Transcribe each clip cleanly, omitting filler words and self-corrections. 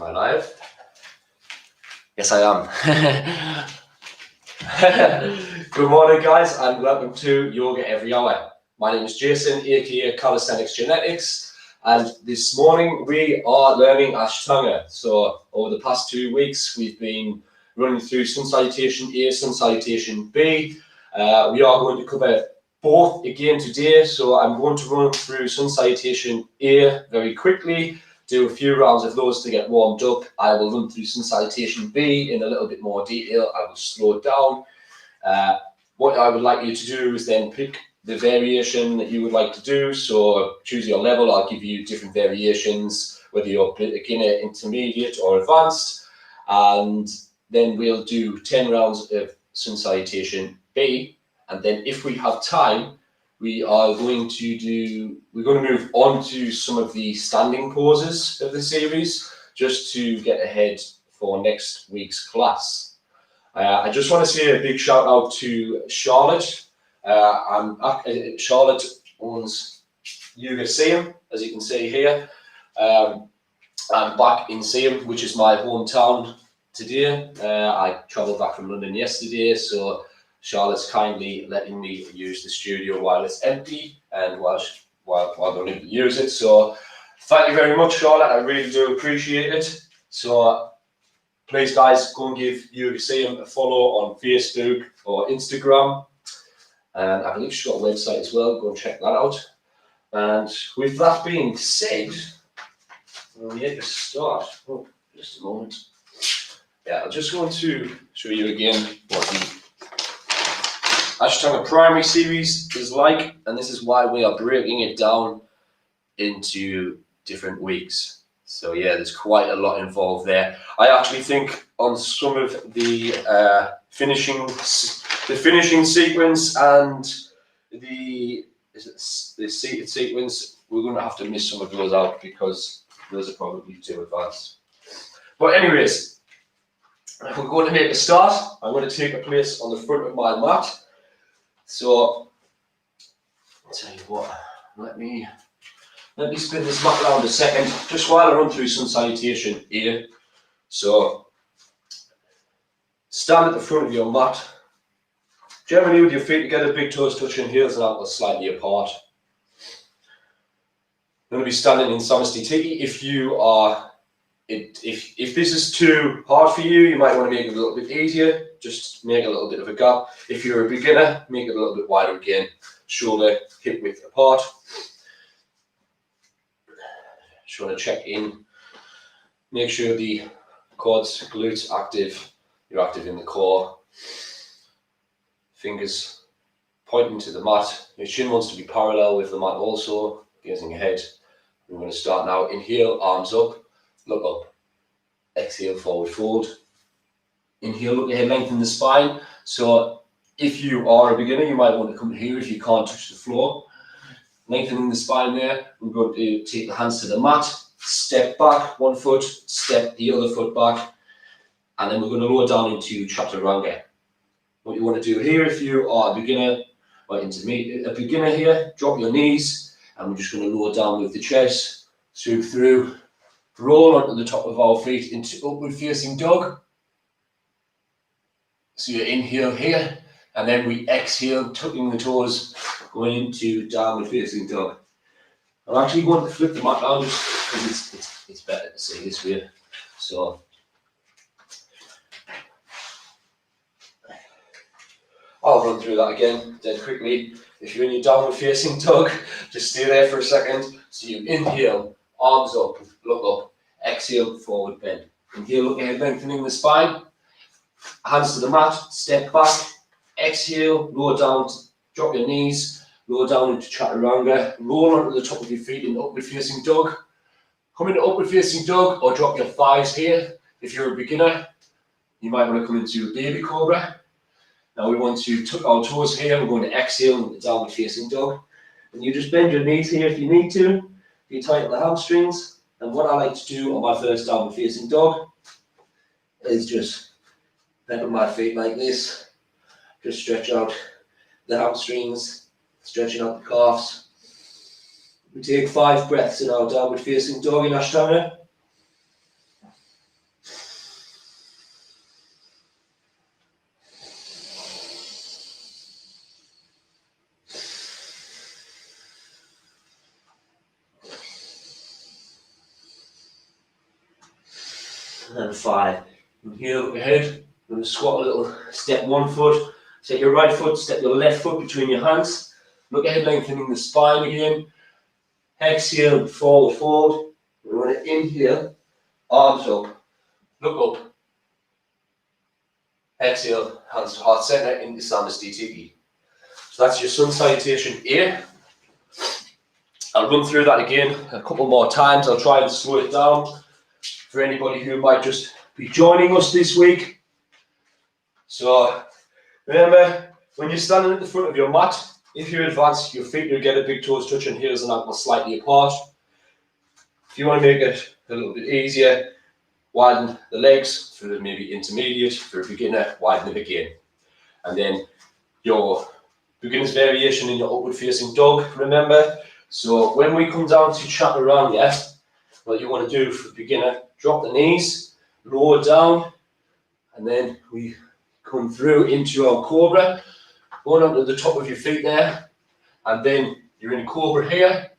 Am I live? Yes, I am. Good morning, guys, and welcome to Yoga Every Hour. My name is Jason, aka Calisthenics Genetics, and this morning we are learning Ashtanga. So, over the past 2 weeks, we've been running through Sun Salutation A, Sun Salutation B. We are going to cover both again today, so I'm going to run through Sun Salutation A very quickly, do a few rounds of those to get warmed up. I will run through Sun Salutation B in a little bit more detail. I will slow it down. What I would like you to do is then pick the variation that you would like to do. So choose your level. I'll give you different variations, whether you're beginner, intermediate, or advanced. And then we'll do 10 rounds of Sun Salutation B. And then if we have time, we're going to move on to some of the standing poses of the series, just to get ahead for next week's class. I just want to say a big shout out to Charlotte. Charlotte owns YogaEveryHour, as you can see here. I'm back in Seaham, which is my hometown today. I travelled back from London yesterday, so Charlotte's kindly letting me use the studio while it's empty and while I don't even use it. So thank you very much, Charlotte. I really do appreciate it. So please, guys, go and give YogaEveryHour a follow on Facebook or Instagram. And I believe she's got a website as well. Go and check that out. And with that being said, we'll make a start. Oh, just a moment. Yeah, I'm just going to show you again what the Ashtanga Primary series is like, and this is why we are breaking it down into different weeks. So yeah, there's quite a lot involved there. I actually think on some of the finishing sequence and the seated sequence, we're going to have to miss some of those out because those are probably too advanced. But anyways, we're going to make a start. I'm going to take a place on the front of my mat. So I'll tell you what, let me spin this mat around a second, just while I run through Sun Salutation here. So stand at the front of your mat, generally with your feet together, big toes touching, heels and ankles slightly apart. You're going to be standing in Samasthiti. If this is too hard for you, you might want to make it a little bit easier. Just make a little bit of a gap. If you're a beginner, make it a little bit wider again. Shoulder, hip width apart. Just want to check in. Make sure the quads, glutes active. You're active in the core. Fingers pointing to the mat. Your chin wants to be parallel with the mat also, gazing ahead. We're going to start now. Inhale, arms up, look up. Exhale, forward fold. Inhale, look ahead, lengthen the spine. So if you are a beginner, you might want to come here if you can't touch the floor. Lengthening the spine there. We're going to take the hands to the mat, step back 1 foot, step the other foot back, and then we're going to lower down into Chaturanga. What you want to do here, if you are a beginner or intermediate, a beginner here, drop your knees, and we're just going to lower down with the chest, swoop through, roll onto the top of our feet into upward facing dog. So you inhale here, and then we exhale, tucking the toes, going into downward facing dog. I'm actually going to flip the mat down just because it's better to see this way. So I'll run through that again dead quickly. If you're in your downward facing dog, just stay there for a second. So you inhale, arms up, look up, exhale, forward bend. Inhale, look ahead, lengthening the spine. Hands to the mat, step back, exhale, lower down, drop your knees, lower down into Chaturanga, roll onto the top of your feet in upward facing dog. Come into upward facing dog or drop your thighs here. If you're a beginner, you might want to come into a baby cobra. Now we want to tuck our toes here. We're going to exhale into downward facing dog. And you just bend your knees here if you need to. If you tighten the hamstrings. And what I like to do on my first downward facing dog is just bend my feet like this. Just stretch out the hamstrings, stretching out the calves. We take 5 breaths in our downward facing dog in Ashtanga. And 5. Inhale, look ahead. We're going to squat a little. Step one foot. Set your right foot. Step your left foot between your hands. Look ahead, lengthening the spine again. Exhale, forward fold. We're going to inhale, arms up, look up. Exhale, hands to heart center into Samasthiti. So that's your sun salutation A. I'll run through that again a couple more times. I'll try and slow it down for anybody who might just be joining us this week. So remember, when you're standing at the front of your mat, if you're advanced, your feet will get a big toes touching heels and ankles slightly apart. If you want to make it a little bit easier, widen the legs for maybe intermediate. For a beginner, widen them again. And then your beginner's variation in your upward facing dog, remember. So when we come down to chaturanga, what you want to do for the beginner, drop the knees, lower down, and then we come through into our cobra, going onto the top of your feet there, and then you're in a cobra here.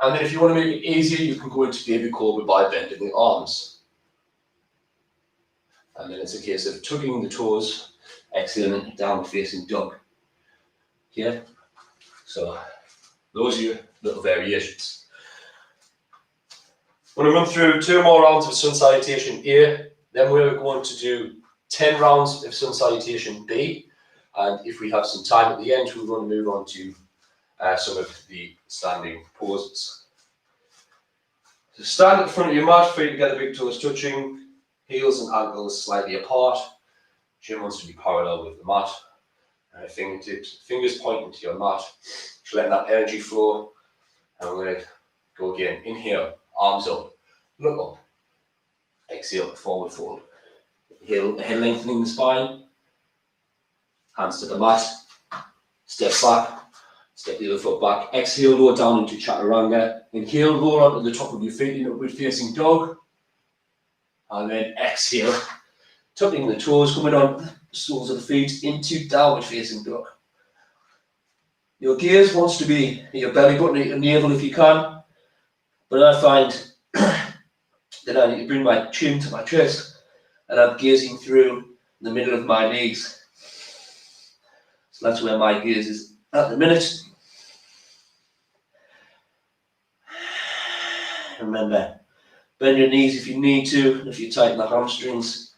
And then if you want to make it easier, you can go into baby cobra by bending the arms. And then it's a case of tucking the toes, exhaling, downward facing dog. Okay? So those are your little variations. I'm going to run through 2 more rounds of sun salutation A, then we're going to do 10 rounds of sun salutation B, and if we have some time at the end, we're going to move on to some of the standing poses. So stand at the front of your mat, feet together, big toes touching, heels and ankles slightly apart. Chin wants to be parallel with the mat. Fingertips, fingers pointing to your mat. Just letting that energy flow. And we're going to go again. Inhale, arms up, look up. Exhale, forward fold. Inhale, head lengthening the spine. Hands to the mat. Step back. Step the other foot back. Exhale, lower down into chaturanga. Inhale, roll onto the top of your feet in upward facing dog. And then exhale, tucking the toes, coming on the soles of the feet into downward facing dog. Your gaze wants to be at your belly button, at your navel if you can. But I find that I need to bring my chin to my chest and I'm gazing through the middle of my knees. So that's where my gaze is at the minute. Remember, bend your knees if you need to, if you tighten the hamstrings.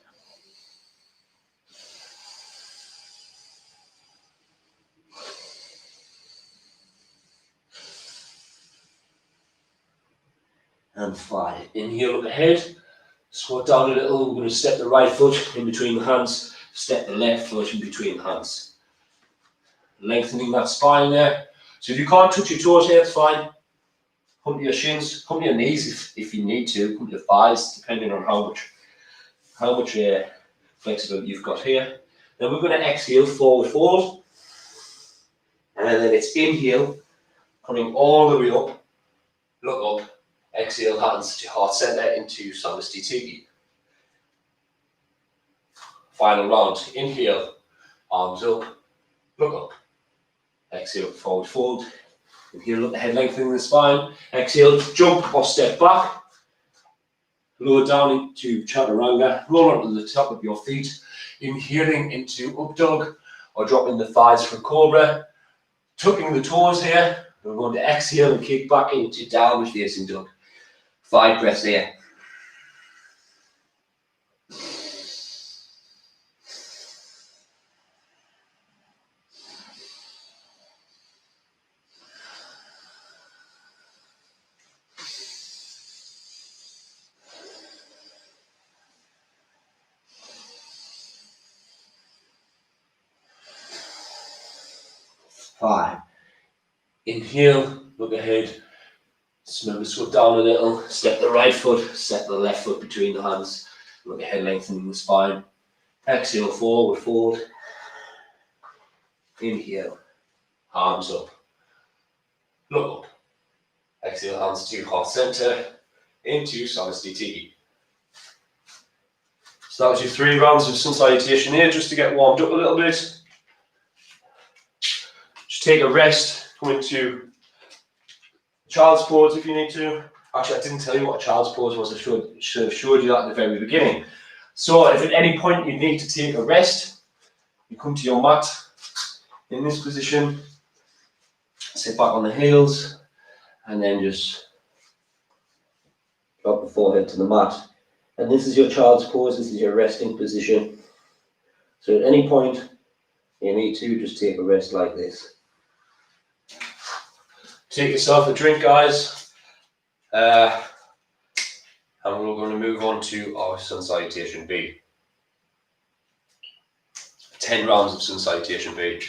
And 5. Inhale, look ahead. Squat down a little. We're going to step the right foot in between the hands. Step the left foot in between the hands. Lengthening that spine there. So if you can't touch your toes here, it's fine. Come to your shins, come to your knees if you need to, come to your thighs, depending on how much flexibility you've got here. Then we're going to exhale, forward fold. And then it's inhale, coming all the way up, look up, exhale, hands to heart center into Samasthiti. Final round, inhale, arms up, look up, exhale, forward fold. Inhale, look ahead, lengthening the spine. Exhale, jump or step back. Lower down into chaturanga. Roll onto the top of your feet. Inhaling into up dog or dropping the thighs for cobra. Tucking the toes here. We're going to exhale and kick back into downward facing dog. 5 breaths here. Five. Inhale, look ahead. Remember, squat down a little. Step the right foot, step the left foot between the hands. Look ahead, lengthening the spine. Exhale, forward fold. Inhale, arms up. Look up. Exhale, hands to heart center into Samasthiti. So that was your 3 rounds of sun salutation here, just to get warmed up a little bit. Just take a rest, come into child's pose if you need to. Actually, I didn't tell you what a child's pose was. I should have showed you that at the very beginning. So if at any point you need to take a rest, you come to your mat in this position, sit back on the heels, and then just drop the forehead to the mat. And this is your child's pose, this is your resting position. So at any point you need to just take a rest like this. Take yourself a drink, guys. And we're going to move on to our sun salutation B. 10 rounds of sun salutation B.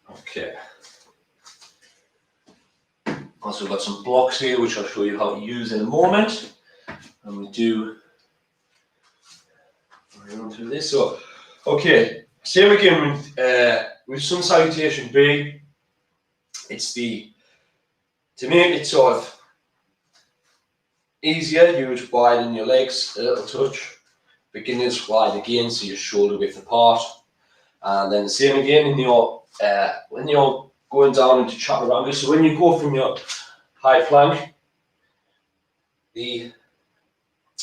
Okay. Also got some blocks here which I'll show you how to use in a moment. And we do run through this. So, okay, same again with sun salutation B. It's to make it sort of easier, you would widen your legs a little touch. Beginners wide again, so your shoulder width apart. And then the same again in your when you're going down into chaturanga. So when you go from your high plank, the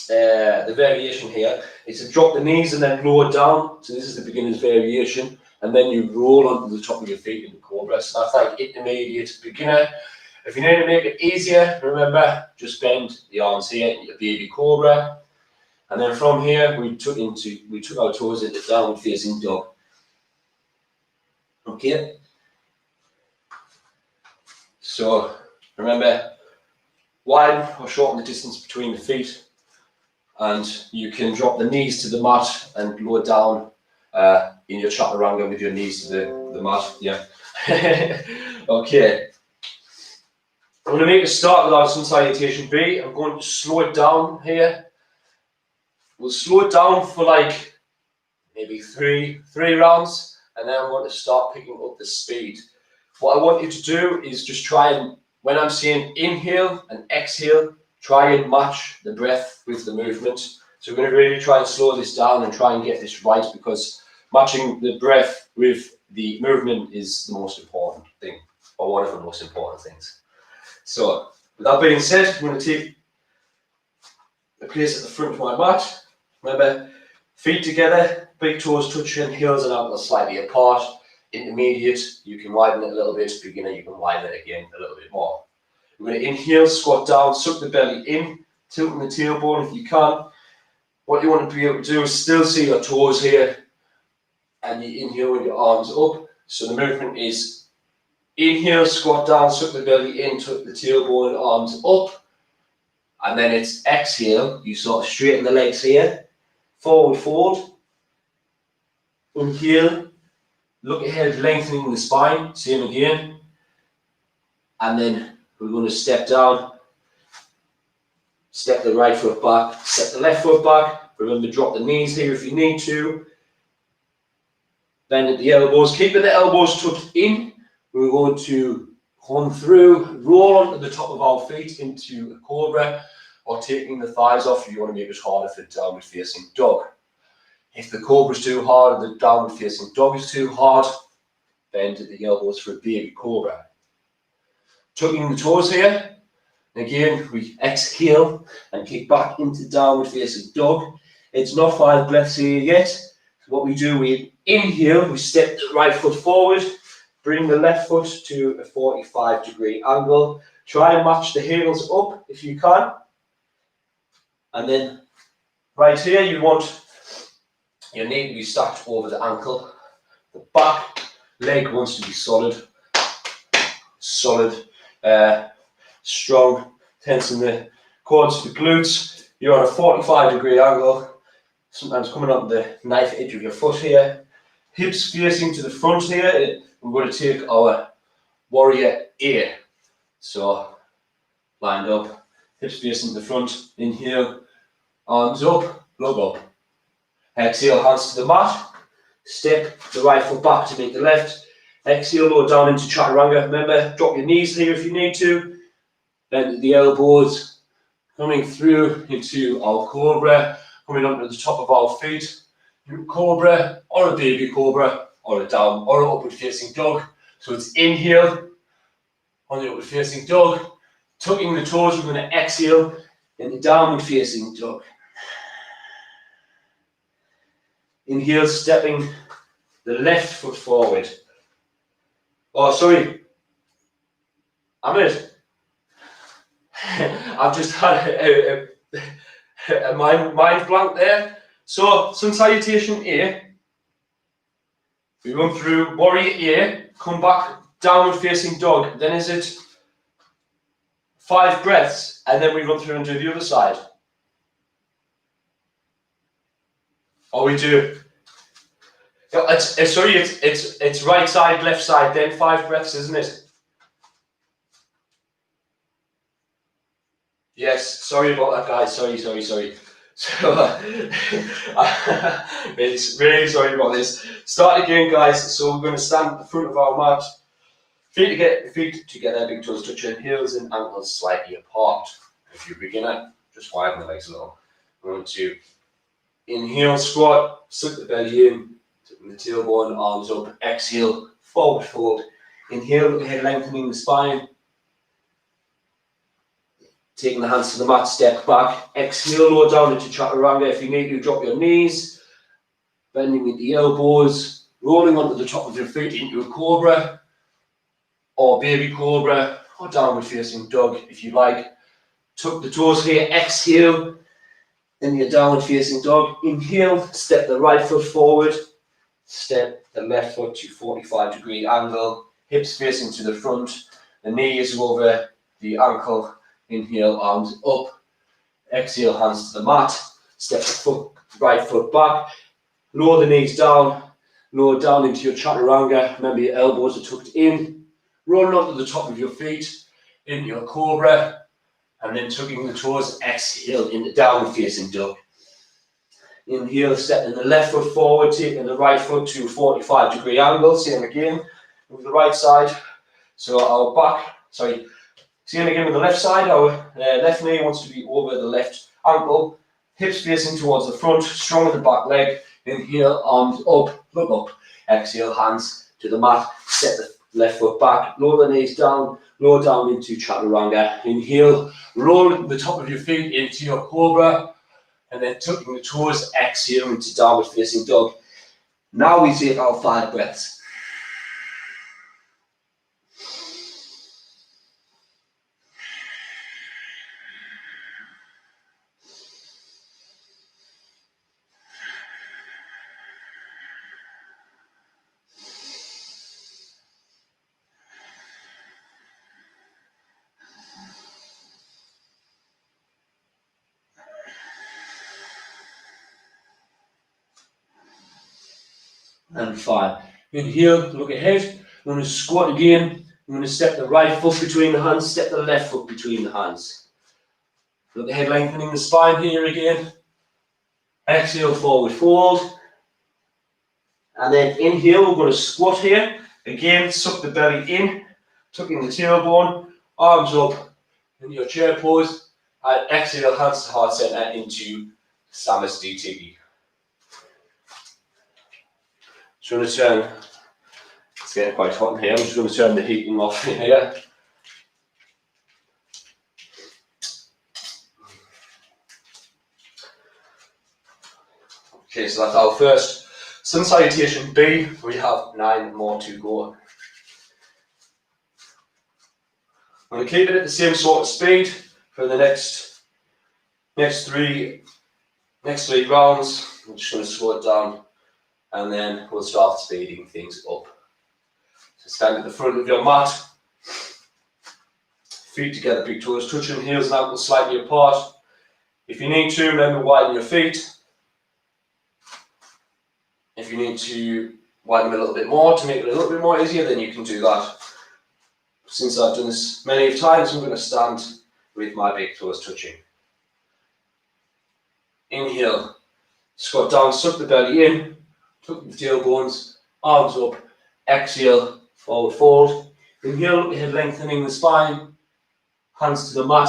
variation here is to drop the knees and then lower down. So this is the beginner's variation, and then you roll onto the top of your feet in the cobra. So that's like intermediate beginner. If you need to make it easier, remember, just bend the arms here into your baby cobra, and then from here we took our toes into downward facing dog. Okay. So remember, widen or shorten the distance between the feet, and you can drop the knees to the mat and lower down in your chaturanga with your knees to the mat. Yeah. Okay. I'm going to make a start with our sun salutation B. I'm going to slow it down here. We'll slow it down for like maybe three rounds, and then I'm going to start picking up the speed. What I want you to do is just try and, when I'm saying inhale and exhale, try and match the breath with the movement. So we're going to really try and slow this down and try and get this right, because matching the breath with the movement is the most important thing, or one of the most important things. So with that being said, I'm going to take the place at the front of my mat. Remember, feet together, big toes touching, heels and ankles slightly apart. Intermediate, you can widen it a little bit. Beginner, you can widen it again a little bit more. We're going to inhale, squat down, suck the belly in, tilting the tailbone if you can. What you want to be able to do is still see your toes here, and you inhale with your arms up. So the movement is inhale, squat down, suck the belly in, tuck the tailbone, arms up. And then it's exhale, you sort of straighten the legs here, forward, fold. Inhale, look ahead, lengthening the spine, same again. And then we're going to step down, step the right foot back, step the left foot back. Remember, drop the knees here if you need to. Bend at the elbows, keeping the elbows tucked in. We're going to come through, roll onto the top of our feet into a cobra, or taking the thighs off if you want to make it harder for downward facing dog. If the cobra is too hard, the downward facing dog is too hard, bend at the elbows for a baby cobra. Tucking the toes here. Again, we exhale and kick back into downward facing dog. It's not 5 breaths here yet. So what we do, we inhale, we step the right foot forward, bring the left foot to a 45-degree angle. Try and match the heels up if you can. And then right here, you want your knee to be stacked over the ankle. The back leg wants to be solid, strong, tensing the quads, the glutes. You're on a 45-degree angle, sometimes coming up the knife edge of your foot here. Hips facing to the front here. We're going to take our warrior A. So, lined up, hips facing to the front, inhale, arms up, lug up. Exhale, hands to the mat, step the right foot back to make the left. Exhale, lower down into chaturanga. Remember, drop your knees here if you need to. Bend at the elbows, coming through into our cobra. coming onto the top of our feet, cobra or a baby cobra or a down or an upward facing dog. So it's inhale on the upward facing dog, tucking the toes, we're going to exhale in the downward facing dog. Inhale, stepping the left foot forward. Oh, sorry. Ahmed, I've just had a mind blank there. So, sun salutation A. We run through warrior A, come back, downward facing dog. Then is it 5 breaths, and then we run through and do the other side? Or we do? It's right side, left side, then 5 breaths, isn't it? Yes, sorry about that, guys. Sorry. So, really sorry about this. Start again, guys. So we're going to stand at the front of our mat, feet together, big toes touching, heels and ankles slightly apart. If you're a beginner, just widen the legs a little. We're going to inhale, squat, suck the belly in, tucking the tailbone, arms up, exhale, forward fold. Inhale, look ahead, lengthening the spine. Taking the hands to the mat, step back, exhale, lower down into chaturanga. If you need to, drop your knees, bending with the elbows, rolling onto the top of your feet into a cobra, or baby cobra, or downward facing dog if you like. Tuck the toes here, exhale, then your downward facing dog. Inhale, step the right foot forward, step the left foot to 45-degree angle, hips facing to the front, the knee is over the ankle. Inhale, arms up, exhale, hands to the mat, step the right foot back, lower the knees down, lower down into your chaturanga. Remember your elbows are tucked in, rolling onto the top of your feet, into your cobra, and then tucking the toes, exhale into downward facing dog. Inhale, stepping the left foot forward, taking the right foot to a 45-degree angle, same again with the right side. So same again with the left side, our left knee wants to be over the left ankle, hips facing towards the front, strong in the back leg. Inhale, arms up, look up. Exhale, hands to the mat, step the left foot back, lower the knees down, lower down into chaturanga. Inhale, roll the top of your feet into your cobra, and then tucking the toes, exhale into downward facing dog. Now we take our 5 breaths. And 5. Inhale, look ahead. I'm going to squat again. I'm going to step the right foot between the hands, step the left foot between the hands. Look ahead, lengthening the spine here again. Exhale, forward fold. And then inhale, we're going to squat here. Again, suck the belly in, tucking the tailbone, arms up in your chair pose. And exhale, hands to heart center into Samastiti. Just going to turn, it's getting quite hot in here, I'm just going to turn the heating off in here. Okay, so that's our first sun salutation B. We have 9 more to go. I'm going to keep it at the same sort of speed for the next three rounds. I'm just going to slow it down, and then we'll start speeding things up. So stand at the front of your mat, feet together, big toes touching, heels and ankles slightly apart. If you need to, remember, widen your feet. If you need to widen them a little bit more to make it a little bit more easier, then you can do that. Since I've done this many times, I'm going to stand with my big toes touching. Inhale, squat down, suck the belly in, tuck the tailbones, arms up, exhale, forward fold. Inhale, look ahead, lengthening the spine, hands to the mat,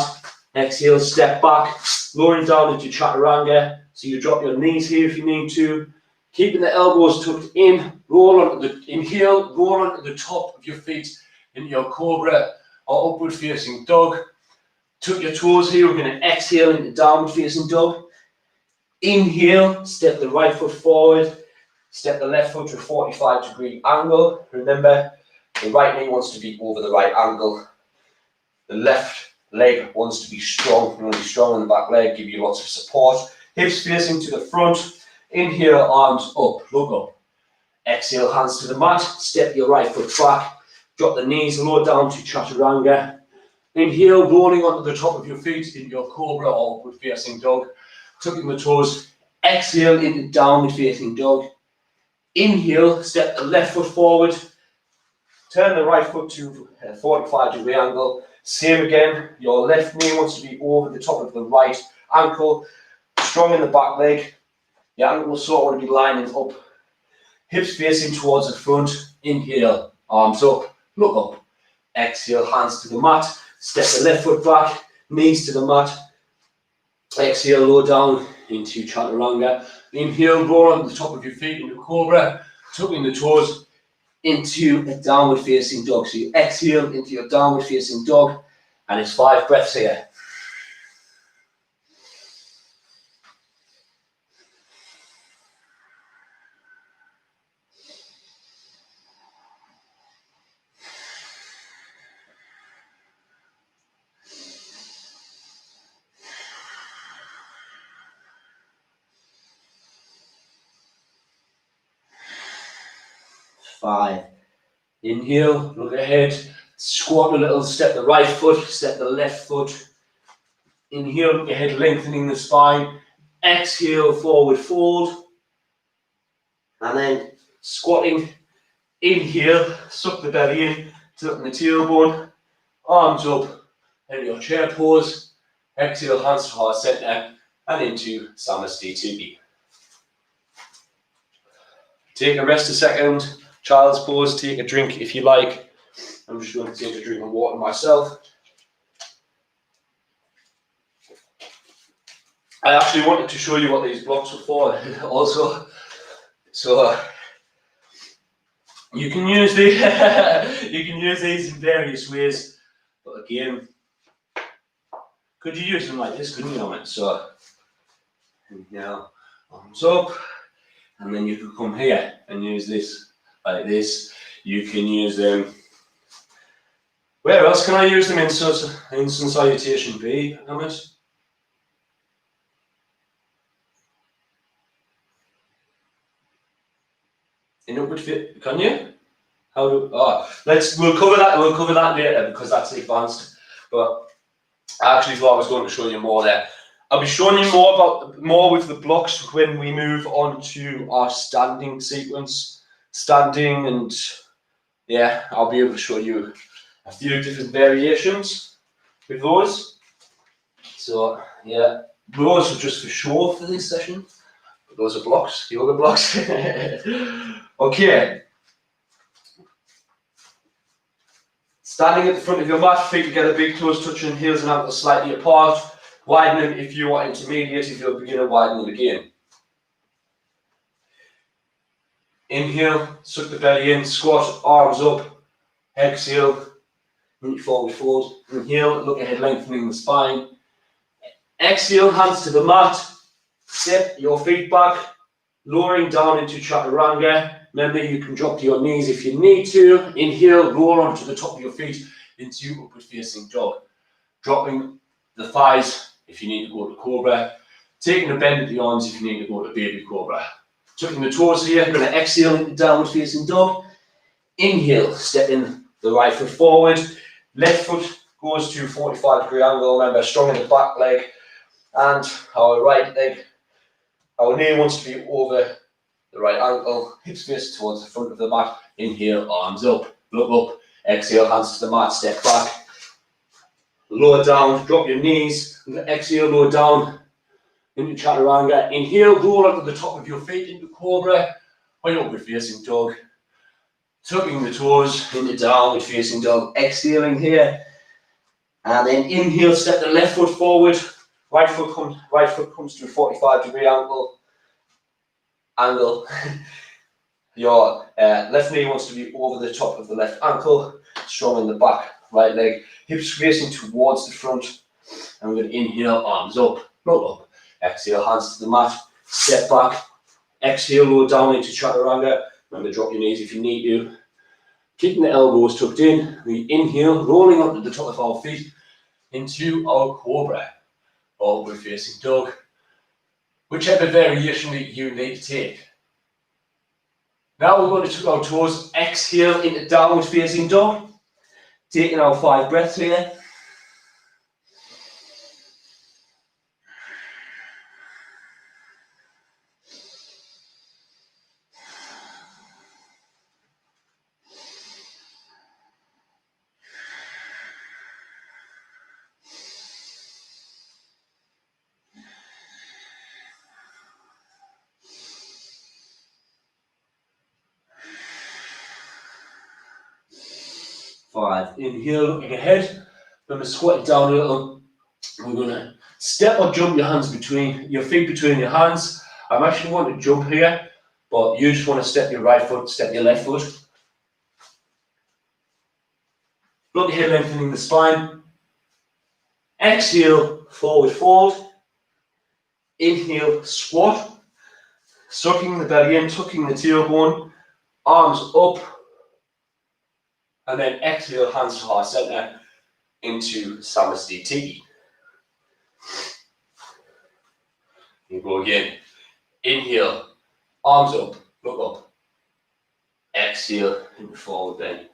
exhale, step back, lowering down into chaturanga, So you drop your knees here if you need to, keeping the elbows tucked in, roll onto the, inhale, roll onto the top of your feet into your cobra or upward facing dog. Tuck your toes here, we're going to exhale into downward facing dog. Inhale, step the right foot forward, step the left foot to a 45-degree angle. Remember, the right knee wants to be over the right angle. The left leg wants to be strong. You want to be strong on the back leg, give you lots of support. Hips facing to the front. Inhale, arms up, look up. Exhale, hands to the mat. Step your right foot back. Drop the knees low down to chaturanga. Inhale, rolling onto the top of your feet into your cobra or upward facing dog. Tucking the toes. Exhale into downward facing dog. Inhale, step the left foot forward. Turn the right foot to a 45-degree angle. Same again, your left knee wants to be over the top of the right ankle. Strong in the back leg. Your ankle will sort of want to be lining up. Hips facing towards the front. Inhale, arms up, look up. Exhale, hands to the mat. Step the left foot back, knees to the mat. Exhale, low down into chaturanga. Inhale, roll on the top of your feet into cobra. Tucking the toes into a downward facing dog. So you exhale into your downward facing dog, and it's 5 breaths here. Five. Inhale, look ahead, squat a little, step the right foot, step the left foot. Inhale, look ahead, lengthening the spine. Exhale, forward fold. And then squatting. Inhale, suck the belly in, tucking the tailbone. Arms up, into your chair pose. Exhale, hands to heart center and into Samasthiti. Take a rest a second. Child's pose, take a drink if you like. I'm just going to take a drink of water myself. I actually wanted to show you what these blocks were for also. So you can use these in various ways. But again, could you use them like this, couldn't you, on it? So now arms up, and then you can come here and use this. Like this, you can use them. Where else can I use them? In salutation B, Amit? In upward fit, can you? How do? We'll cover that. We'll cover that later because that's advanced. But I actually thought I was going to show you more there. I'll be showing you more with the blocks when we move on to our standing sequence. Standing, and yeah, I'll be able to show you a few different variations with those. So yeah, those are just for show for this session. But those are blocks, yoga blocks. Okay. Standing at the front of your mat, feet together, big toes touching, heels and ankles slightly apart. Widen them if you are intermediate. If you're a beginner, widen them again. Inhale, suck the belly in, squat, arms up. Exhale, forward fold. Inhale, look ahead, lengthening the spine. Exhale, hands to the mat. Step your feet back, lowering down into chaturanga. Remember, you can drop to your knees if you need to. Inhale, roll onto the top of your feet into upward facing dog. Dropping the thighs if you need to go to cobra. Taking a bend at the arms if you need to go to baby cobra. Tucking the toes here, going to exhale into downward facing dog. Inhale, stepping the right foot forward. Left foot goes to 45-degree angle. Remember, strong in the back leg. And our right leg, our knee wants to be over the right ankle. Hips face towards the front of the mat. Inhale, arms up, look up. Exhale, hands to the mat, step back. Lower down, drop your knees. Exhale, lower down. Into chaturanga. Inhale, roll onto the top of your feet into cobra or upward facing dog. Tucking the toes into downward facing dog. Exhaling here. And then inhale, step the left foot forward. Right foot comes to a 45-degree angle. Your left knee wants to be over the top of the left ankle, strong in the back, right leg, hips facing towards the front. And we're going to inhale, arms up, look up. Exhale, hands to the mat, step back. Exhale, lower down into chaturanga. Remember, drop your knees if you need to. Keeping the elbows tucked in. We inhale, rolling onto the top of our feet into our cobra. Upward facing dog. Whichever variation you need to take. Now we're going to tuck our toes. Exhale into downward facing dog. Taking our 5 breaths here. Five. Inhale, looking ahead. Then we're squatting down a little. We're going to step or jump your feet between your hands. I'm actually want to jump here, but you just want to step your right foot, step your left foot. Look ahead, lengthening the spine. Exhale, forward fold. Inhale, squat. Sucking the belly in, tucking the tailbone. Arms up. And then exhale, hands to heart center into Samasthiti. You go again. Inhale, arms up, look up. Exhale, into forward bend.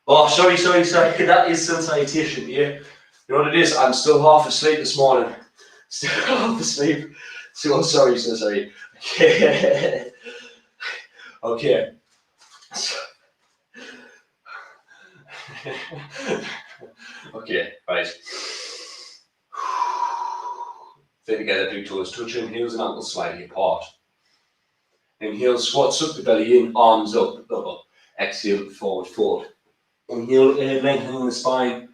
Oh, sorry. That is sun salutation, yeah. You know what it is? I'm still half asleep this morning. Still half asleep. So sorry. Okay. Okay. Okay, right. Feet together, big toes touching, heels and ankles slightly apart. Inhale, squat, suck the belly in, arms up, look up. Exhale, forward fold. Inhale, lengthening the spine.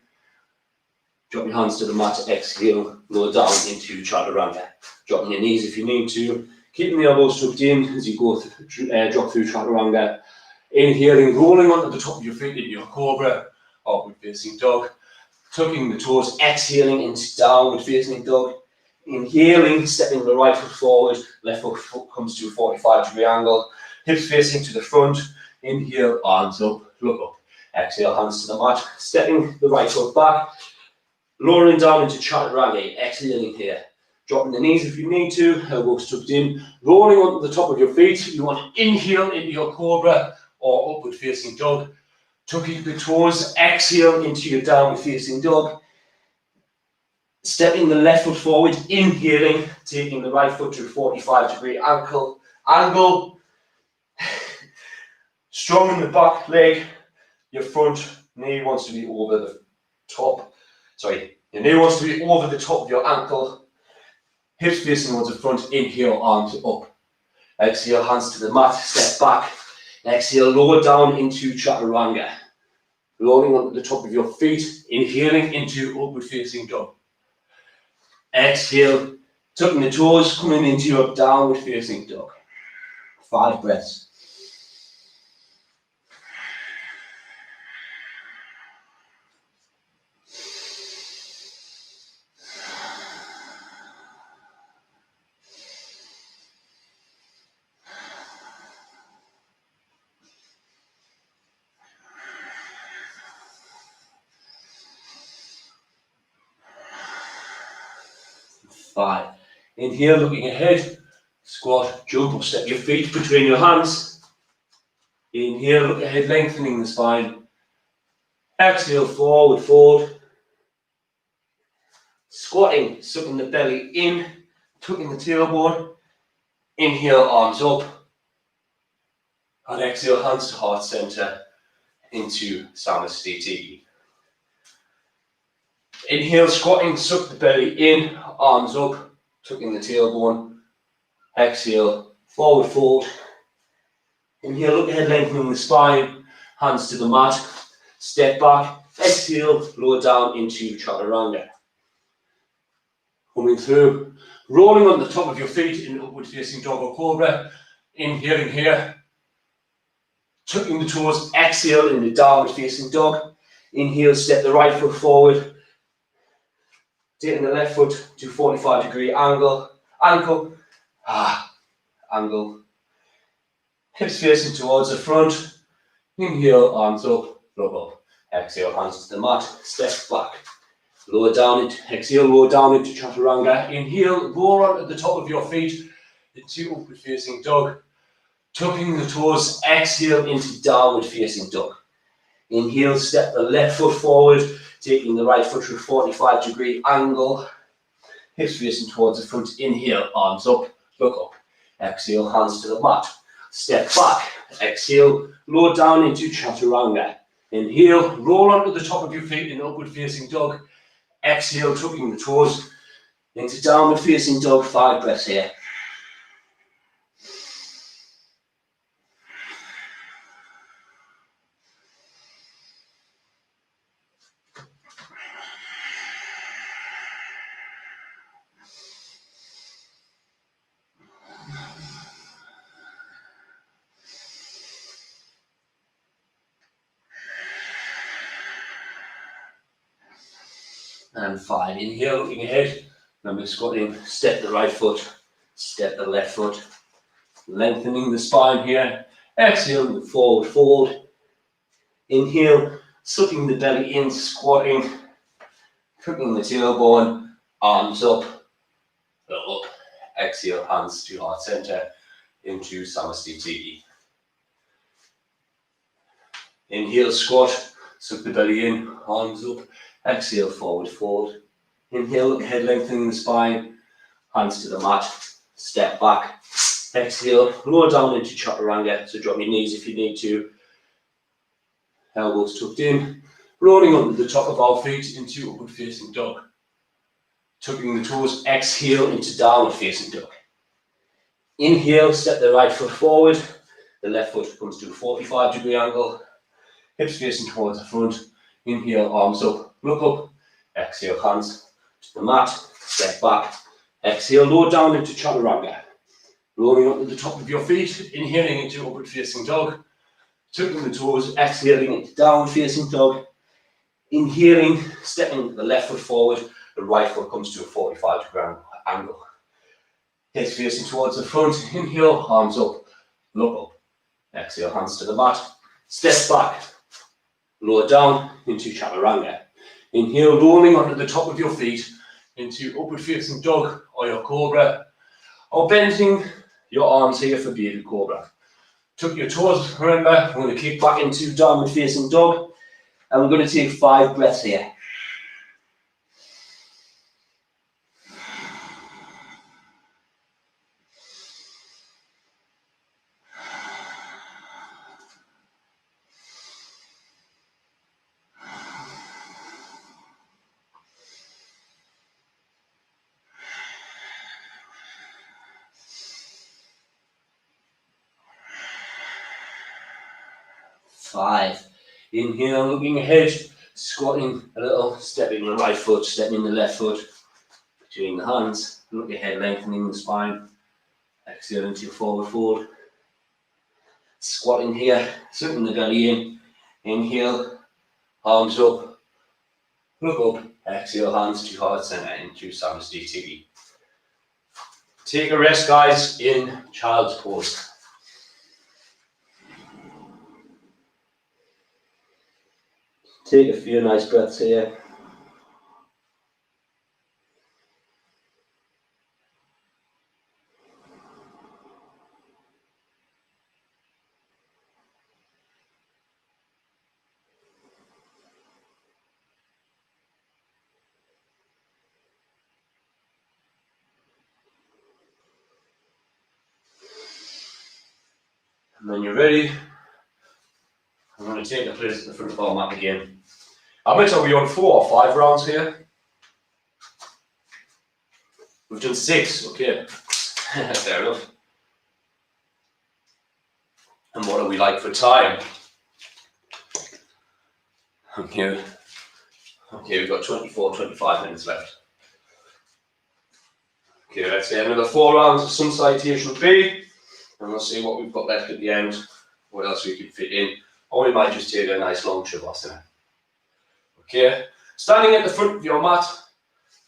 Drop your hands to the mat, exhale, lower down into chaturanga. Dropping your knees if you need to. Keeping the elbows tucked in as you go drop through chaturanga. Inhaling, rolling onto the top of your feet into your cobra, upward facing dog. Tucking the toes, exhaling into downward facing dog. Inhaling, stepping the right foot forward, left foot comes to a 45-degree angle. Hips facing to the front. Inhale, arms up, look up. Exhale, hands to the mat. Stepping the right foot back. Lowering down into chaturanga, exhaling here. Dropping the knees if you need to, elbows tucked in. Rolling onto the top of your feet. You want to inhale into your cobra or upward facing dog. Tucking the toes, exhale into your downward facing dog. Stepping the left foot forward, inhaling, taking the right foot to a 45-degree angle. Strong in the back leg. Your front knee wants to be over the top. Your knee wants to be over the top of your ankle. Hips facing towards the front. Inhale, arms up. Exhale, hands to the mat. Step back. Exhale, lower down into chaturanga. Rolling onto the top of your feet. Inhaling into upward facing dog. Exhale, tucking the toes, coming into your downward facing dog. 5 breaths. Five. Inhale, looking ahead. Squat, jump or step your feet between your hands. Inhale, look ahead, lengthening the spine. Exhale, forward fold. Squatting, sucking the belly in, tucking the tailbone. Inhale, arms up. And exhale, hands to heart center into Samasthiti. Inhale, squatting, suck the belly in, arms up, tucking the tailbone. Exhale, forward fold. Inhale, look ahead, lengthening the spine, hands to the mat. Step back, exhale, lower down into chaturanga. Coming through, rolling on the top of your feet in upward facing dog or cobra. Inhaling here, tucking the toes, exhale in the downward facing dog. Inhale, step the right foot forward, taking the left foot to 45-degree angle, ankle, angle, hips facing towards the front. Inhale, arms up, look up. Exhale, hands to the mat, step back. Lower down it, exhale, lower down into chaturanga. Inhale, roll onto the top of your feet into upward facing dog. Tucking the toes, exhale into downward facing dog. Inhale, step the left foot forward, taking the right foot to a 45-degree angle. Hips facing towards the front. Inhale, arms up, look up. Exhale, hands to the mat. Step back. Exhale, lower down into chaturanga. Inhale, roll onto the top of your feet in upward facing dog. Exhale, tucking the toes into downward facing dog. 5 breaths here. And 5. Inhale, looking ahead. Remember squatting, step the right foot, step the left foot. Lengthening the spine here. Exhale, forward fold. Inhale, sucking the belly in, squatting, tucking the tailbone, arms up, up. Exhale, hands to heart center into Samastiti. Inhale, squat, suck the belly in, arms up. Exhale, forward fold. Inhale, look ahead, lengthening the spine, hands to the mat, step back. Exhale, lower down into chaturanga, so drop your knees if you need to. Elbows tucked in, rolling onto the top of our feet into upward facing dog. Tucking the toes, exhale into downward facing dog. Inhale, step the right foot forward, the left foot comes to a 45-degree angle, hips facing towards the front. Inhale, arms up, look up. Exhale, hands to the mat, step back. Exhale, lower down into chaturanga. Rolling up to the top of your feet, inhaling into upward facing dog. Tucking the toes, exhaling into downward facing dog. Inhaling, stepping the left foot forward, the right foot comes to a 45-degree angle. Hips facing towards the front. Inhale, arms up, look up. Exhale, hands to the mat. Step back. Lower down into chaturanga. Inhale, rolling onto the top of your feet into upward facing dog or your cobra, or bending your arms here for bearded cobra. Tuck your toes, remember, we're going to kick back into downward facing dog, and we're going to take 5 breaths here. Five. Inhale, looking ahead, squatting a little, stepping the right foot, stepping the left foot between the hands. Look ahead, lengthening the spine. Exhale into your forward fold. Squatting here, sucking the belly in. Inhale, arms up, look up. Exhale, hands to heart center into Samastiti. Take a rest, guys, in child's pose. Take a few nice breaths here. And when you're ready, I'm going to take the place at the front of our mat again. How much are we on? 4 or 5 rounds here? We've done 6, okay. Fair enough. And what are we like for time? Okay, we've got 24, 25 minutes left. Okay, let's say another 4 rounds of sun salutation B, and we'll see what we've got left at the end, what else we can fit in, or we might just take a nice long shavasana. Okay, standing at the front of your mat,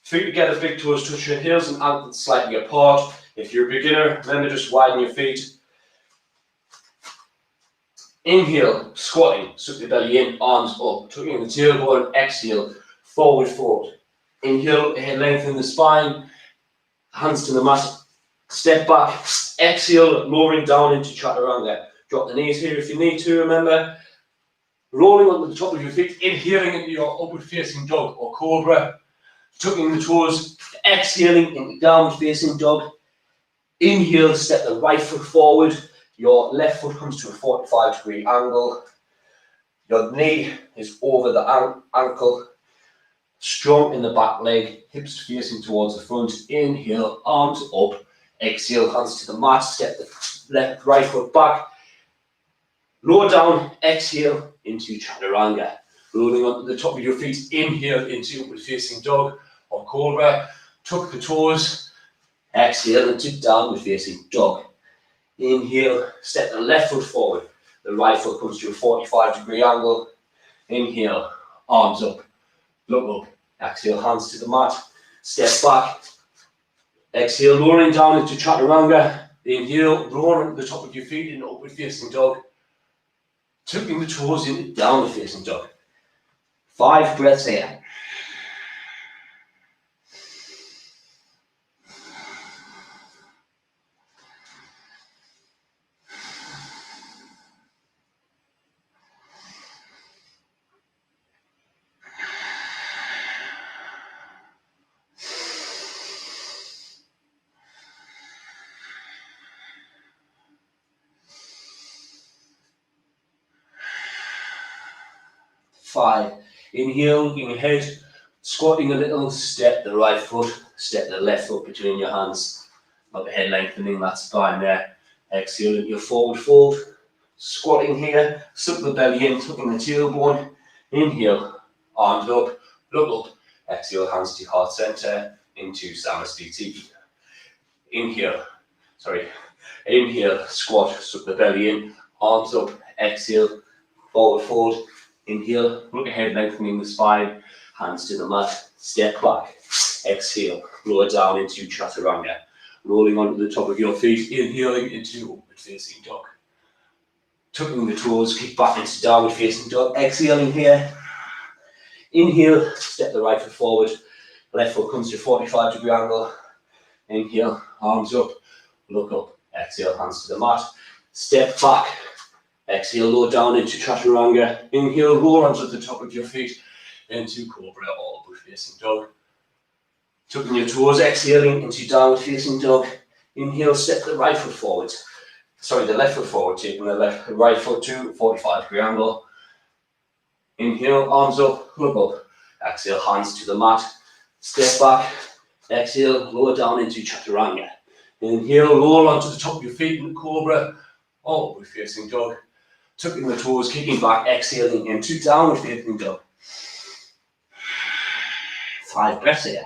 feet together, big toes touch your heels and ankles slightly apart. If you're a beginner, remember just widen your feet. Inhale, squatting, suck the belly in, arms up, tucking the tailbone, exhale, forward fold. Inhale, head lengthen the spine, hands to the mat, step back, exhale, lowering down into chaturanga. Drop the knees here if you need to, remember. Rolling onto the top of your feet, inhaling into your upward facing dog or cobra. Tucking the toes, exhaling into downward facing dog. Inhale, step the right foot forward. Your left foot comes to a 45-degree angle. Your knee is over the ankle. Strong in the back leg, hips facing towards the front. Inhale, arms up. Exhale, hands to the mat. Step the right foot back. Lower down, exhale into chaturanga. Rolling onto the top of your feet. Inhale into upward facing dog or cobra. Tuck the toes. Exhale into downward facing dog. Inhale, step the left foot forward. The right foot comes to a 45-degree angle. Inhale, arms up, look up. Exhale, hands to the mat. Step back. Exhale, lowering down into chaturanga. Inhale, lowering the top of your feet in upward facing dog. Tucking the toes into downward facing dog. 5 breaths here. Five. Inhale, looking ahead, squatting a little, step the right foot, step the left foot between your hands. Look ahead, lengthening that spine there. Exhale into your forward fold. Squatting here, suck the belly in, tucking the tailbone. Inhale, arms up, look up. Exhale, hands to heart center into Samasthiti. Inhale, squat, suck the belly in, arms up. Exhale, forward fold. Inhale, look ahead, lengthening the spine, hands to the mat, step back, exhale, lower down into chaturanga, rolling onto the top of your feet, inhaling into upward facing dog. Tucking the toes, kick back into downward facing dog, exhaling here. Inhale, step the right foot forward, left foot comes to a 45-degree angle. Inhale, arms up, look up, exhale, hands to the mat, step back. Exhale, lower down into chaturanga. Inhale, roll onto the top of your feet into cobra or upward facing dog. Tucking your toes, exhaling into downward facing dog. Inhale, step the right foot forward. The left foot forward, taking the right foot to 45-degree angle. Inhale, arms up, look up. Exhale, hands to the mat. Step back. Exhale, lower down into chaturanga. Inhale, roll onto the top of your feet in cobra or upward facing dog. Tucking the toes, kicking back, exhaling into downward facing dog. 5 breaths here.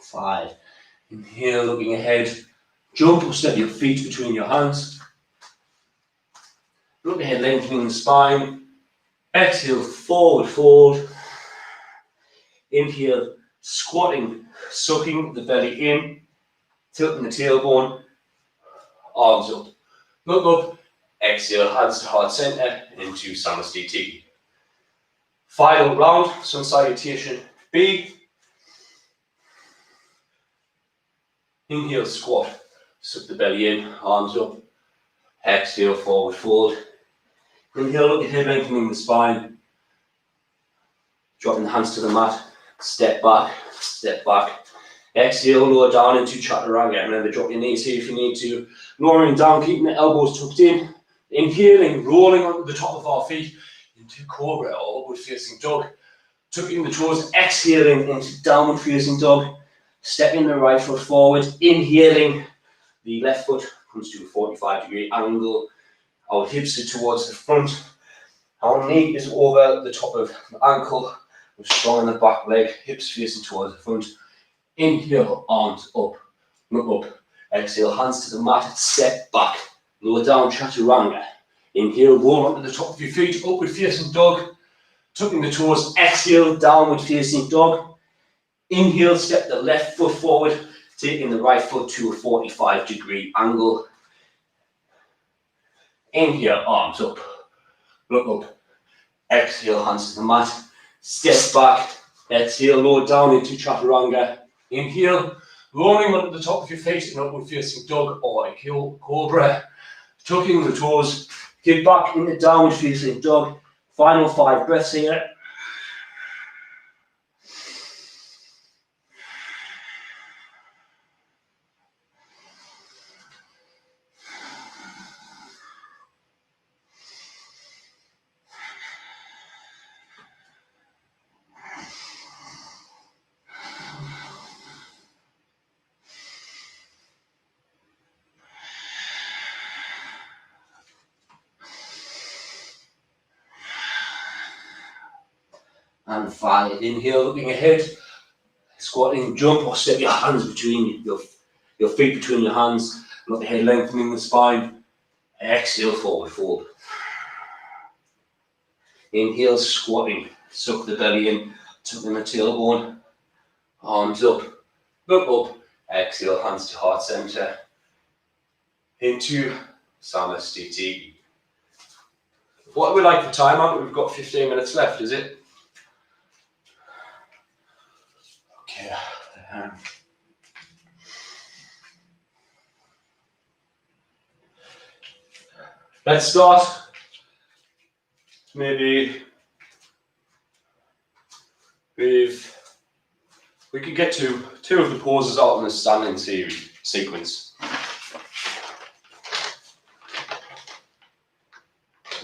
Five. Inhale, looking ahead. Jump or step your feet between your hands. Look ahead, lengthening the spine. Exhale, forward fold. Inhale, squatting, sucking the belly in, tilting the tailbone, arms up. Look up, exhale, hands to heart center into Samasthiti. Final round, sun salutation B. Inhale, squat, suck the belly in, arms up. Exhale, forward fold. Inhale, look ahead, lengthening the spine. Dropping the hands to the mat. Step back, Exhale, lower down into chaturanga. Remember, drop your knees here if you need to. Lowering down, keeping the elbows tucked in. Inhaling, rolling onto the top of our feet into cobra or upward facing dog. Tucking the toes, exhaling into downward facing dog. Stepping the right foot forward. Inhaling, the left foot comes to a 45-degree angle. Our hips are towards the front. Our knee is over the top of the ankle. We're strong in the back leg, hips facing towards the front. Inhale, arms up, look up. Exhale, hands to the mat, step back. Lower down, chaturanga. Inhale, roll onto the top of your feet, upward facing dog. Tucking the toes, exhale, downward facing dog. Inhale, step the left foot forward, taking the right foot to a 45-degree angle. Inhale, arms up, look up. Exhale, hands to the mat, step back. Exhale, lower down into chaturanga. Inhale, rolling onto the top of your feet in upward facing dog or a cobra. Tucking the toes, get back into downward facing dog. Final 5 breaths here. And 5. Inhale, looking ahead. Squatting, jump or step your hands between your feet between your hands. Look ahead, lengthening the spine. Exhale, forward fold. Inhale, squatting. Suck the belly in, tucking the tailbone. Arms up, look up. Exhale, hands to heart center. Into Samasthiti. What we like for time out? We've got 15 minutes left, is it? Okay. Let's start. Maybe with, we could get to 2 of the poses out in the standing sequence.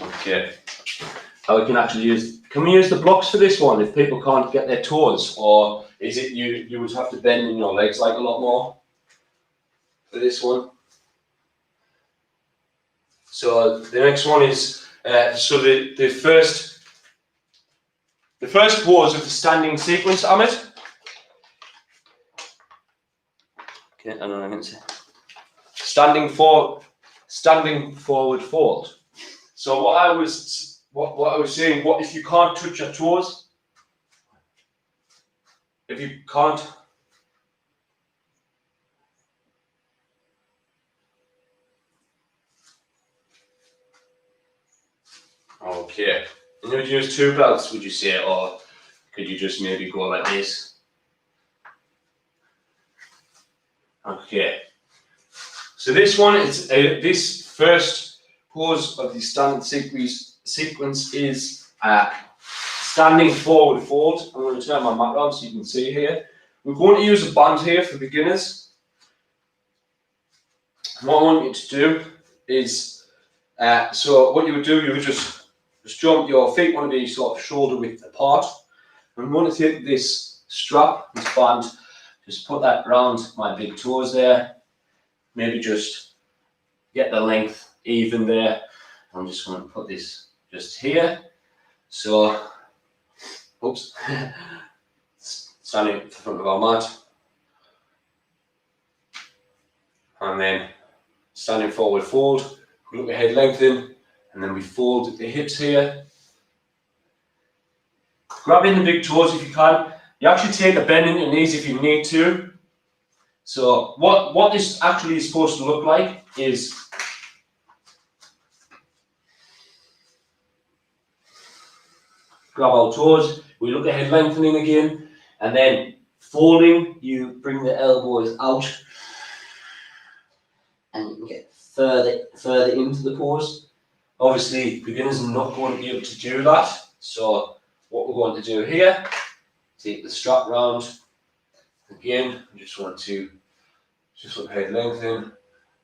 Okay. Now we can actually can we use the blocks for this one if people can't get their toes, or is it you would have to bend in your legs like a lot more for this one? So the next one is the first pose of the standing sequence, Amit. Okay, I don't know, I can say standing forward fold. So what I was saying, what if you can't touch your toes? If you can't, okay. And you would use 2 belts, would you say, or could you just maybe go like this? Okay. So this one is this first pose of the standing sequence is standing forward fold. I'm going to turn my mat around so you can see here. We're going to use a band here for beginners. And what I want you to do is, so what you would do, you would just jump, your feet want to be sort of shoulder width apart. And we want to take this strap, this band, just put that around my big toes there. Maybe just get the length even there. I'm just going to put this just here. So, oops, standing at the front of our mat. And then standing forward fold, look ahead, lengthen, and then we fold at the hips here. Grab in the big toes if you can. You actually take a bend in your knees if you need to. So what this actually is supposed to look like is grab our toes, we look ahead, lengthening again, and then folding, you bring the elbows out and you can get further into the pose. Obviously, beginners are not going to be able to do that. So what we're going to do here, take the strap round Again, you just want to head lengthen,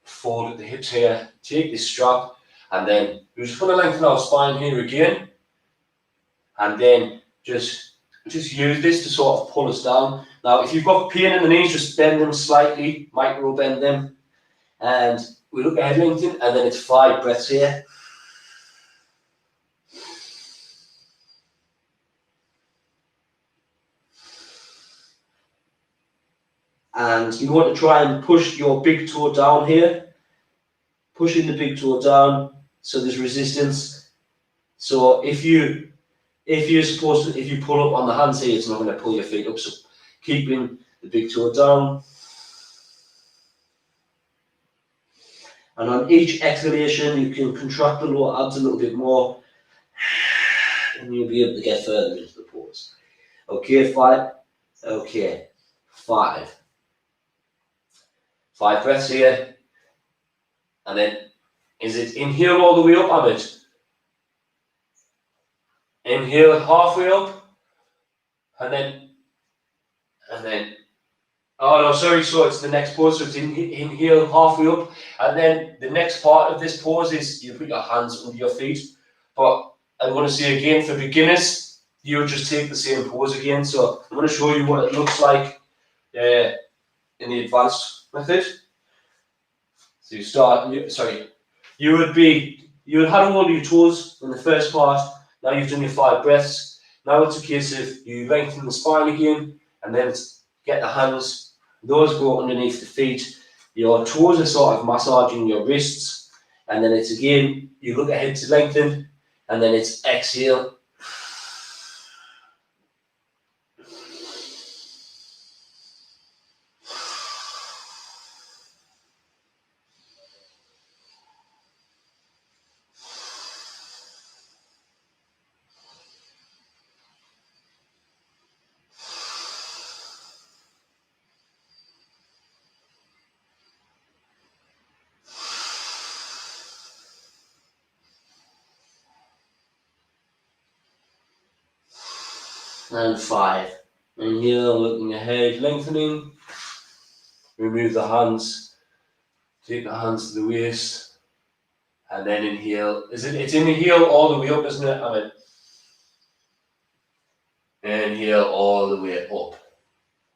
fold at the hips here, take this strap, and then you just want to lengthen our spine here again, and then just use this to sort of pull us down. Now, if you've got pain in the knees, just bend them slightly, micro bend them, and we look at head lengthen, and then it's 5 breaths here. And you want to try and push your big toe down here, pushing the big toe down so there's resistance. So if you pull up on the hands here, it's not going to pull your feet up. So keeping the big toe down. And on each exhalation, you can contract the lower abs a little bit more, and you'll be able to get further into the pose. Okay, 5. Okay, 5. 5 breaths here, and then is it inhale all the way up, Amit? Inhale halfway up, and then, oh no, sorry, so it's the next pose, so it's inhale halfway up, and then the next part of this pose is you put your hands under your feet. But I'm going to say again, for beginners, you would just take the same pose again. So I'm going to show you what it looks like in the advanced method. So you would have hold your toes in the first part. Now you've done your 5 breaths. Now it's a case of you lengthen the spine again, and then get the hands, those go underneath the feet. Your toes are sort of massaging your wrists, and then it's again, you look ahead to lengthen, and then it's exhale. And 5. Inhale, looking ahead, lengthening. Remove the hands. Take the hands to the waist. And then inhale. It's inhale all the way up, isn't it? I mean, inhale all the way up.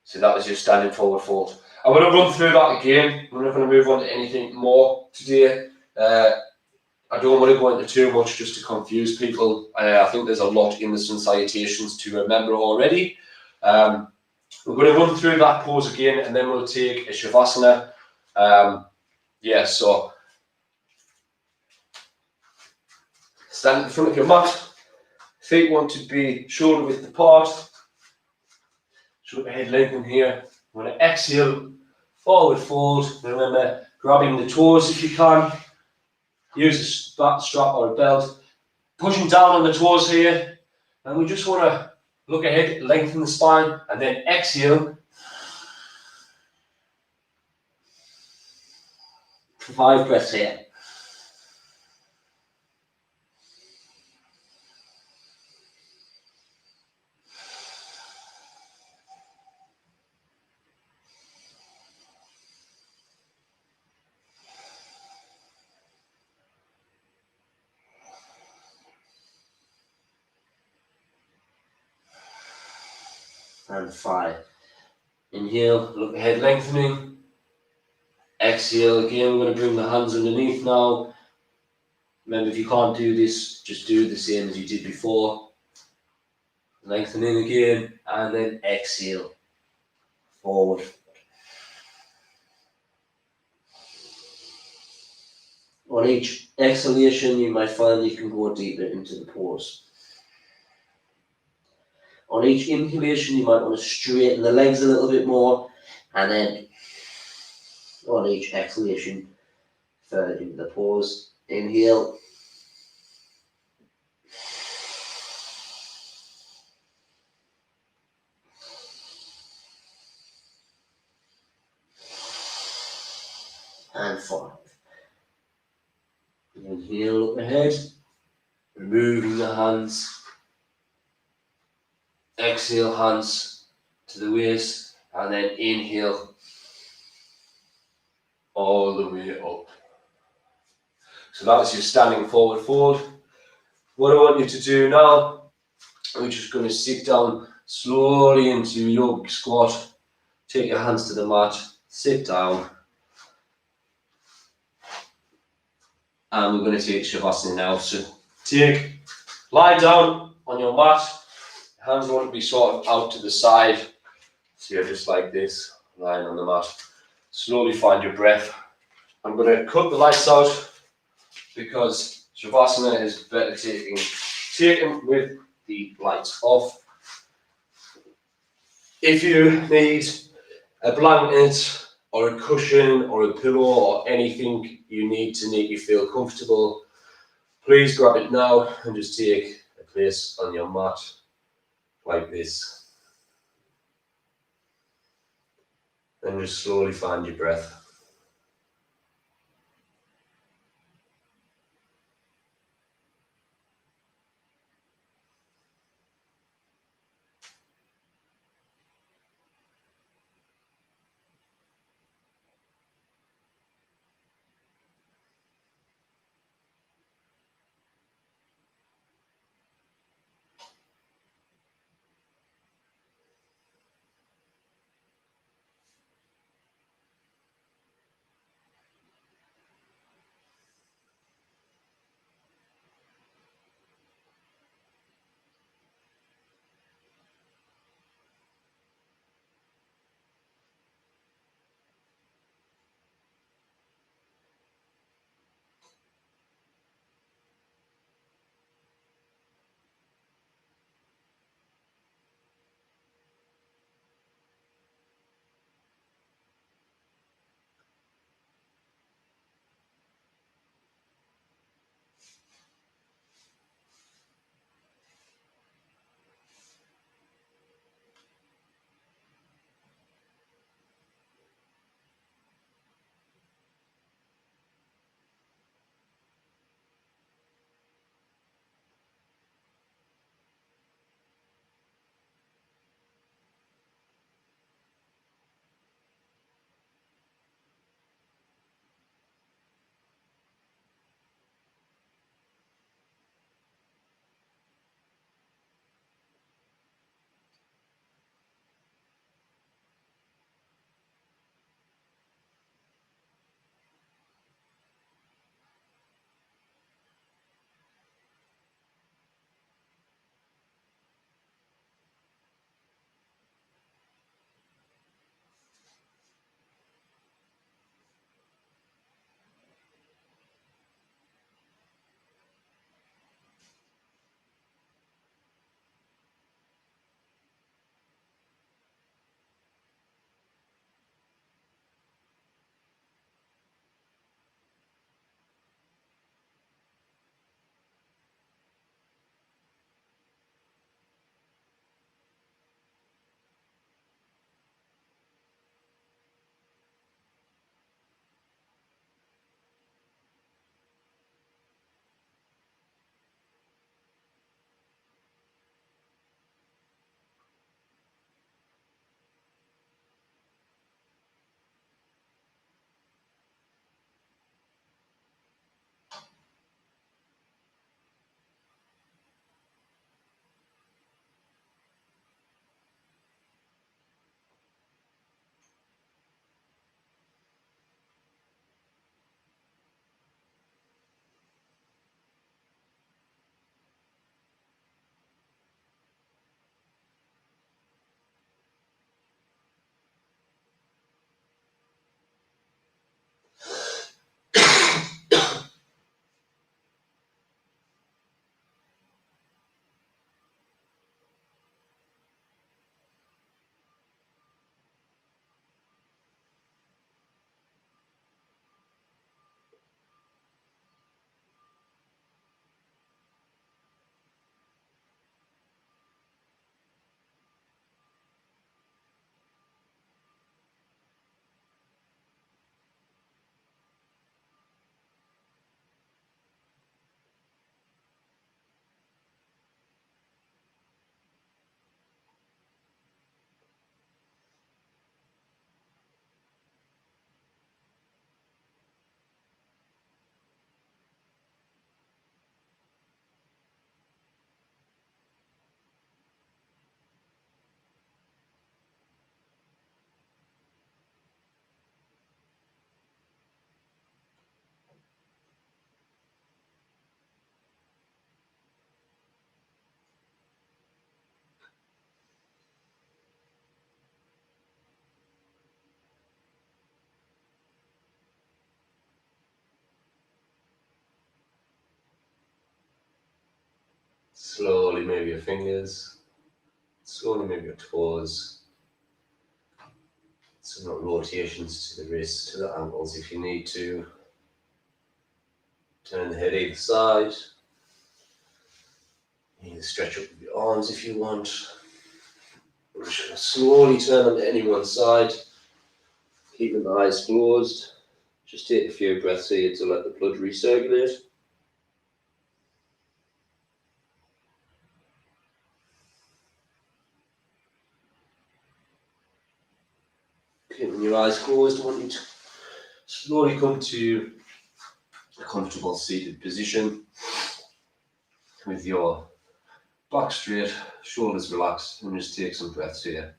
So that was your standing forward fold. I'm going to run through that again. We're not going to move on to anything more today. I don't want to go into too much just to confuse people. I think there's a lot in the sun salutations to remember already. We're going to run through that pose again, and then we'll take a Shavasana. So stand in front of your mat. Feet want to be shoulder width apart. Shoulder head lengthen here. I'm going to exhale, forward fold. Remember, grabbing the toes if you can. Use a strap or a belt. Pushing down on the toes here. And we just want to look ahead, lengthen the spine, and then exhale. 5 breaths here. And 5. Inhale, look ahead, lengthening. Exhale again, we're going to bring the hands underneath now. Remember, if you can't do this, just do the same as you did before. Lengthening again, and then exhale, forward. On each exhalation, you might find you can go deeper into the pose. On each inhalation, you might want to straighten the legs a little bit more, and then on each exhalation, further into the pose. Inhale. And 5. Inhale, look ahead, removing the hands. Exhale, hands to the waist, and then inhale all the way up. So that's your standing forward fold. What I want you to do now, we're just going to sit down slowly into your yogic squat. Take your hands to the mat, sit down, and we're going to take Shavasana now. So lie down on your mat, hands want to be sort of out to the side, so you're just like this, lying on the mat. Slowly find your breath. I'm going to cut the lights out because Shavasana is better taken with the lights off. If you need a blanket or a cushion or a pillow or anything you need to make you feel comfortable, please grab it now and just take a place on your mat like this. And just slowly find your breath. Slowly move your fingers, slowly move your toes. Some rotations to the wrists, to the ankles if you need to. Turn the head either side. You can stretch up your arms if you want. I'm just going to slowly turn them to any one side. Keeping the eyes closed. Just take a few breaths here to let the blood recirculate. Keeping your eyes closed, I want you to slowly come to a comfortable seated position with your back straight, shoulders relaxed, and just take some breaths here.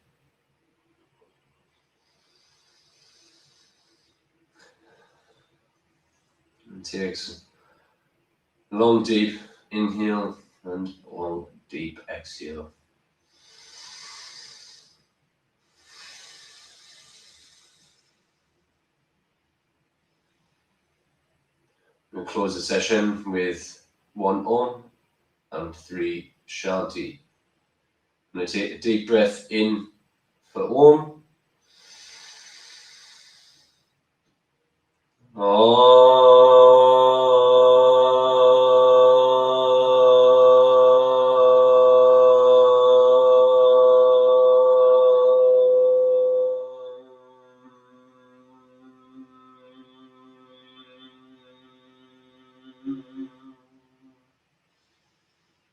And take some long deep inhale and long deep exhale. We'll close the session with 1 Om and 3 Shanti. I'm going to take a deep breath in for Om.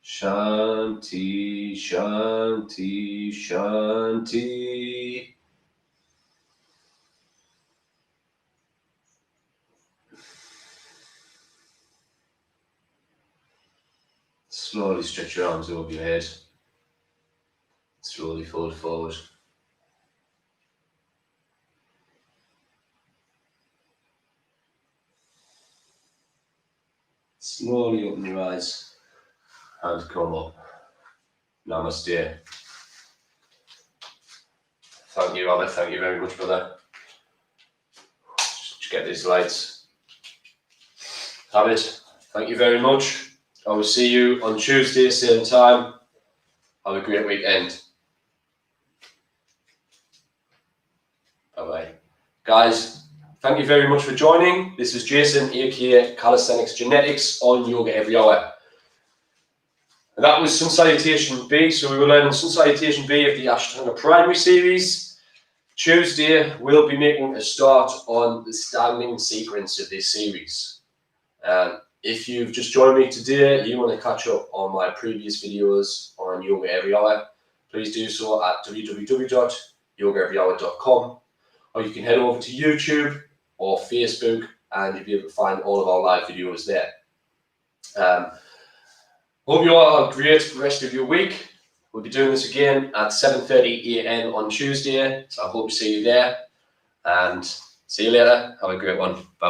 Shanti, Shanti, Shanti. Slowly stretch your arms over your head. Slowly fold forward. Slowly open your eyes and come up. Namaste. Thank you, Robert. Thank you very much, brother. Just get these lights. Have it. Thank you very much. I will see you on Tuesday, same time. Have a great weekend. Bye-bye. Guys, thank you very much for joining. This is Jason, aka Calisthenics Genetics on Yoga Every Hour. And that was Sun Salutation B. So we were learning Sun Salutation B of the Ashtanga Primary series. Tuesday, we'll be making a start on the standing sequence of this series. If you've just joined me today, you want to catch up on my previous videos on Yoga Every Hour, please do so at www.yogaeveryhour.com, or you can head over to YouTube or Facebook and you'll be able to find all of our live videos there. Hope you all have a great rest of your week. We'll be doing this again at 7:30 a.m. on Tuesday, so I hope to see you there, and see you later. Have a great one. Bye.